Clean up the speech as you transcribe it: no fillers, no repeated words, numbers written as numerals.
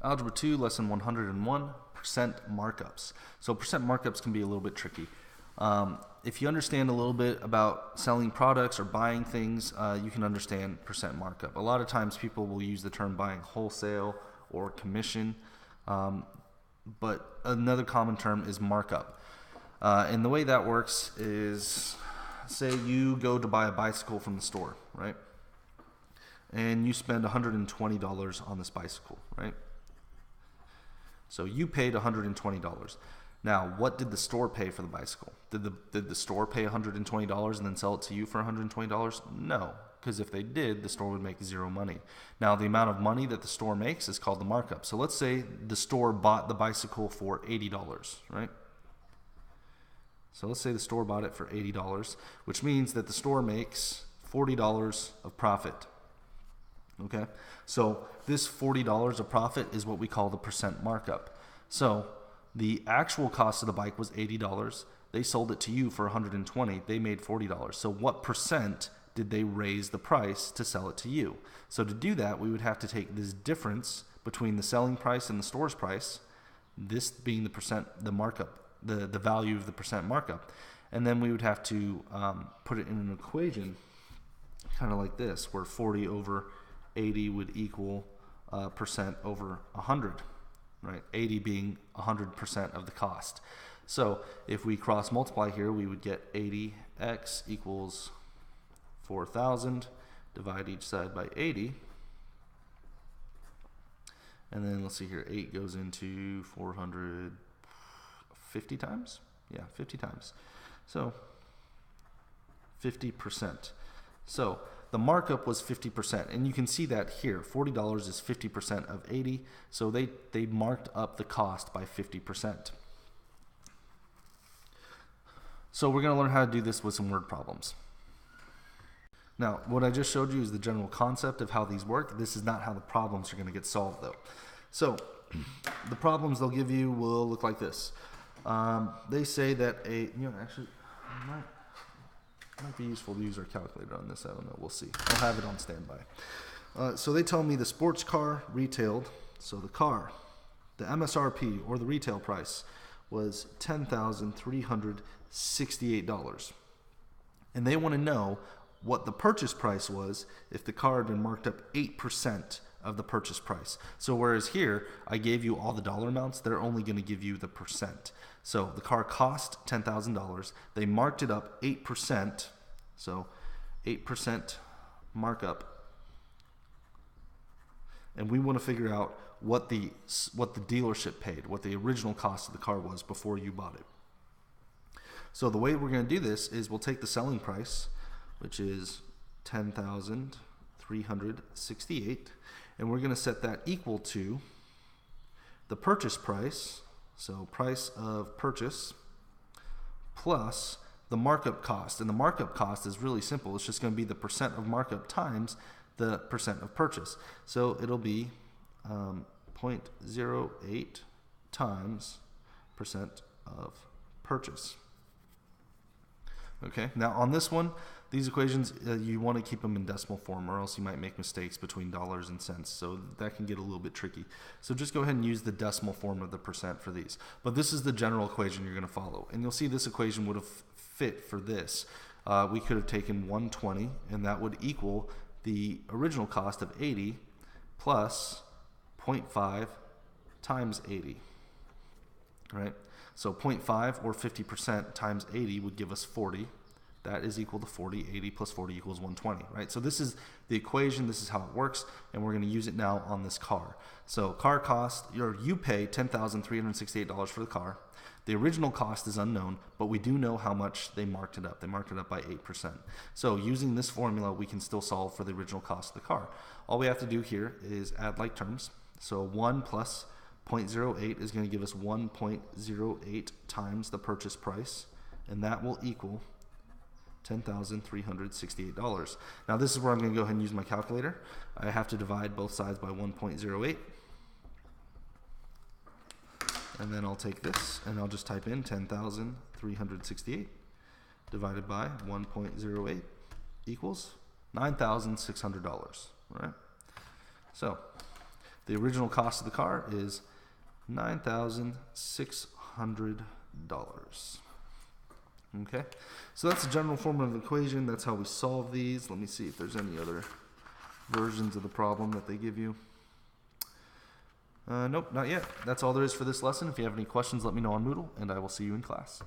Algebra 2, lesson 101, percent markups. So percent markups can be a little bit tricky. If you understand a little bit about selling products or buying things, you can understand percent markup. A lot of times people will use the term buying wholesale or commission, but another common term is markup. And the way that works is, say you go to buy a bicycle from the store, right? And you spend $120 on this bicycle, right? So you paid $120. Now, what did the store pay for the bicycle? Did the store pay $120 and then sell it to you for $120? No, because if they did, the store would make zero money. Now, the amount of money that the store makes is called the markup. So let's say the store bought the bicycle for $80, right? So let's say the store bought it for $80, which means that the store makes $40 of profit. Okay, so this $40 of profit is what we call the percent markup. So the actual cost of the bike was $80. They sold it to you for $120. They made $40. So what percent did they raise the price to sell it to you? So to do that, we would have to take this difference between the selling price and the store's price, this being the percent, the markup, the value of the percent markup, and then we would have to put it in an equation kind of like this, where 40 over 80 would equal percent over 100, right? 80 being 100% of the cost. So if we cross multiply here, we would get 80x equals 4,000. Divide each side by 80. And then let's see here, 8 goes into 450 times? Yeah, 50 times. So 50%. So the markup was 50%, and you can see that here. $40 is 50% of 80, so they marked up the cost by 50%. So we're going to learn how to do this with some word problems. Now, what I just showed you is the general concept of how these work. This is not how the problems are going to get solved, though. So the problems they'll give you will look like this. They say that actually, it might be useful to use our calculator on this. I don't know. We'll see. I'll have it on standby. So they tell me the sports car retailed, so the car, the MSRP or the retail price was $10,368. And they want to know what the purchase price was if the car had been marked up 8% of the purchase price. So whereas here I gave you all the dollar amounts, they're only going to give you the percent. So the car cost $10,000. They marked it up 8%. So 8% markup. And we want to figure out what the dealership paid, what the original cost of the car was before you bought it. So the way we're going to do this is we'll take the selling price, which is $10,368, and we're going to set that equal to the purchase price, so price of purchase, plus the markup cost. And the markup cost is really simple. It's just going to be the percent of markup times the percent of purchase. So it'll be 0.08 times percent of purchase. Okay, now on this one, these equations, you want to keep them in decimal form, or else you might make mistakes between dollars and cents. So that can get a little bit tricky. So just go ahead and use the decimal form of the percent for these. But this is the general equation you're going to follow. And you'll see this equation would have fit for this. We could have taken 120, and that would equal the original cost of 80 plus 0.5 times 80. Right? So 0.5 or 50% times 80 would give us 40. That is equal to 40. 80 plus 40 equals 120, right? So this is the equation. This is how it works, and we're going to use it now on this car. So car cost, you pay $10,368 for the car. The original cost is unknown, but we do know how much they marked it up. They marked it up by 8%. So using this formula, we can still solve for the original cost of the car. All we have to do here is add like terms. So 1 plus 0.08 is going to give us 1.08 times the purchase price, and that will equal $10,368. Now this is where I'm going to go ahead and use my calculator. I have to divide both sides by 1.08. And then I'll take this and I'll just type in 10,368 divided by 1.08 equals $9,600, right? So The original cost of the car is $9,600. Okay, so that's the general form of the equation. That's how we solve these. Let me see if there's any other versions of the problem that they give you. Nope, not yet. That's all there is for this lesson. If you have any questions, let me know on Moodle, and I will see you in class.